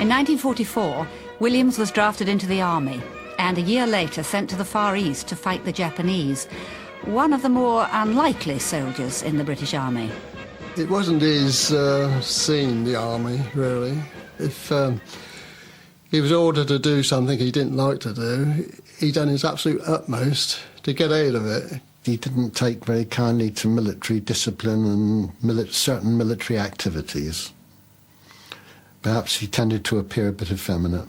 In 1944, Williams was drafted into the army and a year later sent to the Far East to fight the Japanese, one of the more unlikely soldiers in the British Army. It wasn't his scene, the army, really. If he was ordered to do something he didn't like to do, he done his absolute utmost to get out of it. He didn't take very kindly to military discipline and certain military activities. Perhaps he tended to appear a bit effeminate.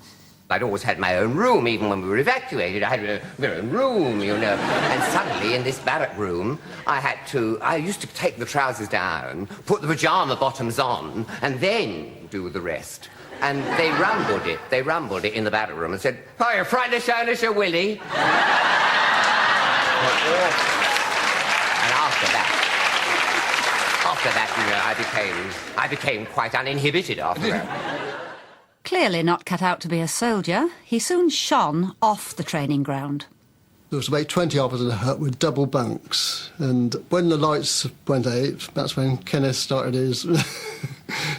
I'd always had my own room, even when we were evacuated. I had my own room, you know. And suddenly, in this barrack room, I used to take the trousers down, put the pyjama bottoms on, and then do the rest. And they rumbled it in the barrack room and said, "Oh, you're frightened to show us your Willie?" And after that, you know, I became quite uninhibited after that. Clearly not cut out to be a soldier, he soon shone off the training ground. There was about 20 of us in a hut with double bunks, and when the lights went out, that's when Kenneth started his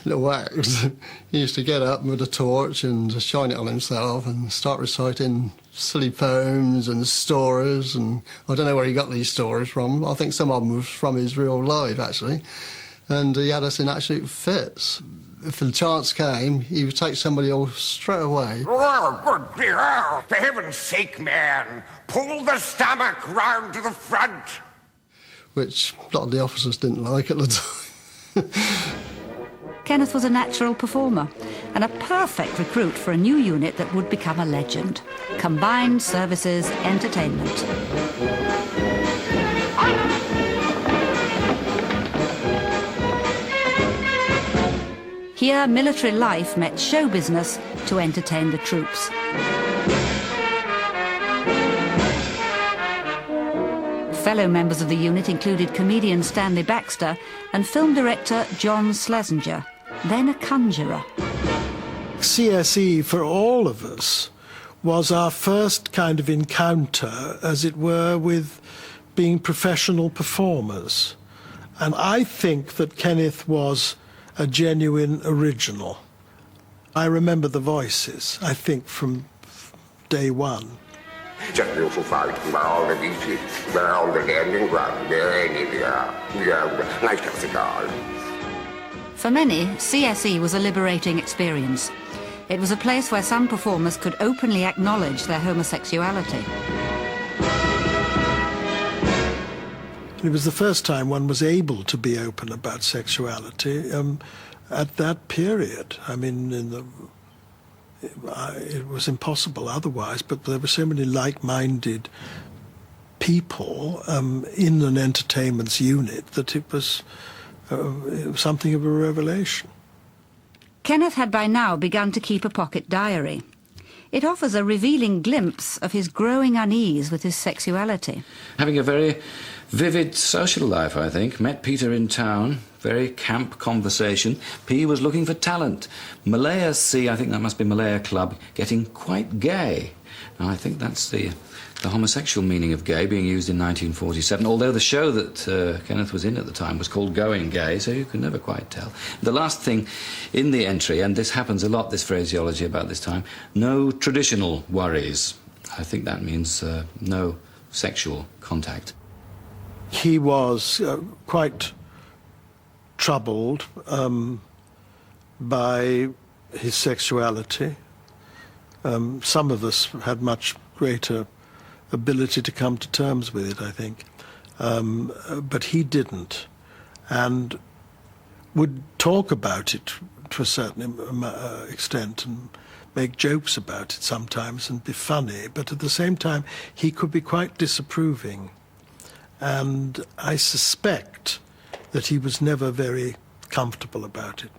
little wax. He used to get up with a torch and shine it on himself and start reciting silly poems and stories, and I don't know where he got these stories from. I think some of them were from his real life, actually. And he had us in absolute fits. If the chance came, he would take somebody else straight away. Oh, good dear! For heaven's sake, man, pull the stomach round to the front! Which a lot of the officers didn't like at the time. Kenneth was a natural performer and a perfect recruit for a new unit that would become a legend. Combined Services Entertainment. Here, military life met show business to entertain the troops. Fellow members of the unit included comedian Stanley Baxter and film director John Schlesinger, then a conjurer. CSE, for all of us, was our first kind of encounter, as it were, with being professional performers. And I think that Kenneth was a genuine original. I remember the voices, I think, from day one. For many, CSE was a liberating experience. It was a place where some performers could openly acknowledge their homosexuality. It was the first time one was able to be open about sexuality at that period. I mean, it was impossible otherwise, but there were so many like-minded people in an entertainment's unit that it was something of a revelation. Kenneth had by now begun to keep a pocket diary. It offers a revealing glimpse of his growing unease with his sexuality. Having a very vivid social life, I think. Met Peter in town, very camp conversation. P was looking for talent. Malaya C, I think that must be Malaya Club, getting quite gay. Now, I think that's the homosexual meaning of gay being used in 1947, although the show that Kenneth was in at the time was called Going Gay, so you can never quite tell. The last thing in the entry, and this happens a lot, this phraseology about this time, no traditional worries. I think that means no sexual contact. He was quite troubled by his sexuality. Some of us had much greater ability to come to terms with it, I think. But he didn't, and would talk about it to a certain extent and make jokes about it sometimes and be funny, but at the same time he could be quite disapproving. And I suspect that he was never very comfortable about it.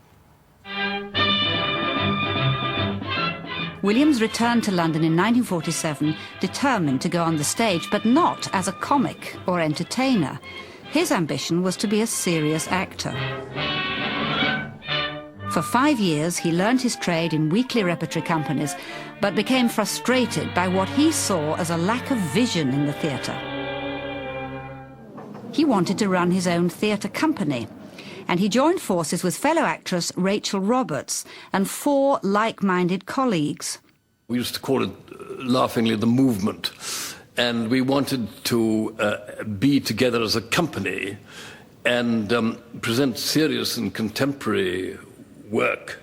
Williams returned to London in 1947, determined to go on the stage, but not as a comic or entertainer. His ambition was to be a serious actor. For 5 years, he learned his trade in weekly repertory companies, but became frustrated by what he saw as a lack of vision in the theatre. He wanted to run his own theatre company, and he joined forces with fellow actress Rachel Roberts and 4 like-minded colleagues. We used to call it laughingly the movement, and we wanted to be together as a company and present serious and contemporary work.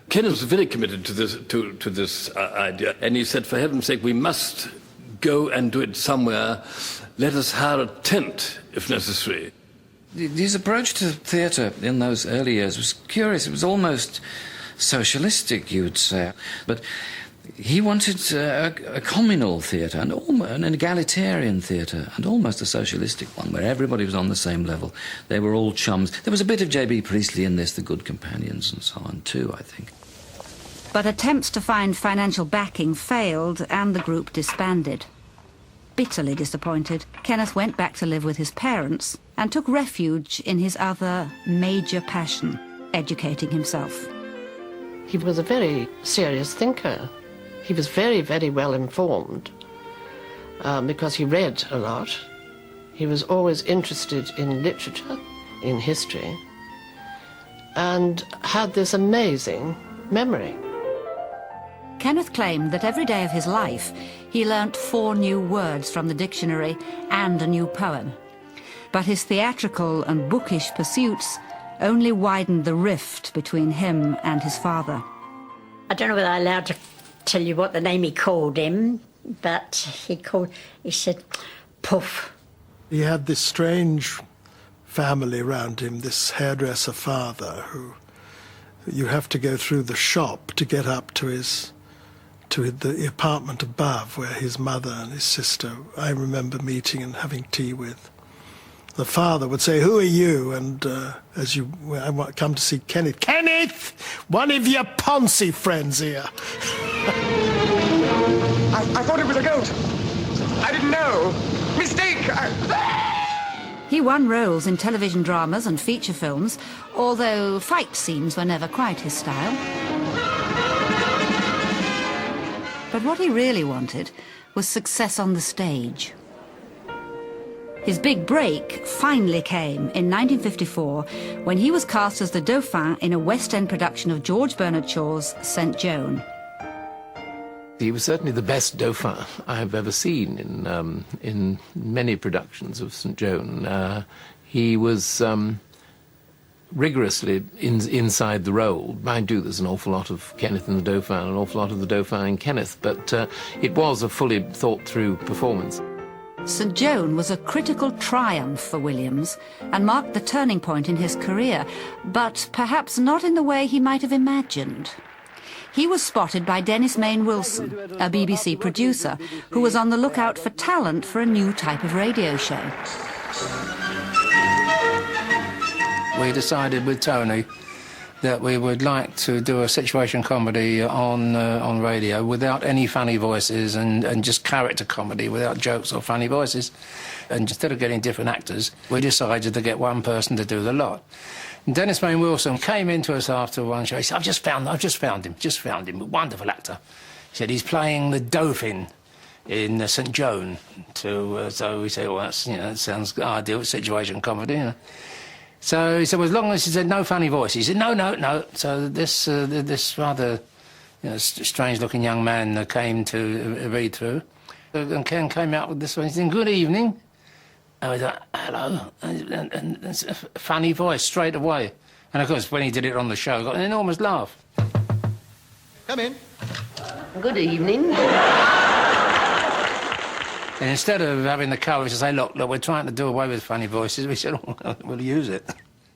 Kenneth was very committed to this idea, and he said, for heaven's sake, we must go and do it somewhere. Let us hire a tent, if necessary. His approach to theatre in those early years was curious. It was almost socialistic, you would say. But he wanted a communal theatre, and an egalitarian theatre, and almost a socialistic one, where everybody was on the same level. They were all chums. There was a bit of J.B. Priestley in this, The Good Companions and so on, too, I think. But attempts to find financial backing failed, and the group disbanded. Bitterly disappointed, Kenneth went back to live with his parents and took refuge in his other major passion, educating himself. He was a very serious thinker. He was very, very well informed because he read a lot. He was always interested in literature, in history, and had this amazing memory. Kenneth claimed that every day of his life he learnt 4 new words from the dictionary and a new poem. But his theatrical and bookish pursuits only widened the rift between him and his father. I don't know whether I'm allowed to tell you what the name he called him, but he said, Puff. He had this strange family around him, this hairdresser father, who you have to go through the shop to get up to the apartment above where his mother and his sister, I remember meeting and having tea with. The father would say, "Who are you?" And I come to see Kenneth. "Kenneth, one of your Ponzi friends here." I thought it was a goat. I didn't know. Mistake! He won roles in television dramas and feature films, although fight scenes were never quite his style. But what he really wanted was success on the stage. His big break finally came in 1954 when he was cast as the Dauphin in a West End production of George Bernard Shaw's St. Joan. He was certainly the best Dauphin I've ever seen in many productions of St. Joan. He was rigorously inside the role. Mind you, there's an awful lot of Kenneth in the Dauphin, an awful lot of the Dauphin in Kenneth, but it was a fully thought-through performance. St. Joan was a critical triumph for Williams and marked the turning point in his career, but perhaps not in the way he might have imagined. He was spotted by Dennis Main Wilson, a BBC producer, who was on the lookout for talent for a new type of radio show. We decided with Tony that we would like to do a situation comedy on radio without any funny voices and just character comedy without jokes or funny voices. And instead of getting different actors, we decided to get one person to do the lot. And Dennis Main Wilson came into us after one show. He said, I've just found him, a wonderful actor. He said, he's playing the Dauphin in St. Joan. So we said, well, that sounds ideal, situation comedy, you know. So he said, well, as long as he said no funny voice. He said, no. So this rather strange-looking young man came to read through. And Ken came out with this one. He said, good evening. I was like, hello. And it's a funny voice straight away. And, of course, when he did it on the show, got an enormous laugh. Come in. Good evening. And instead of having the courage to say, look, we're trying to do away with funny voices, we said, oh, we'll use it.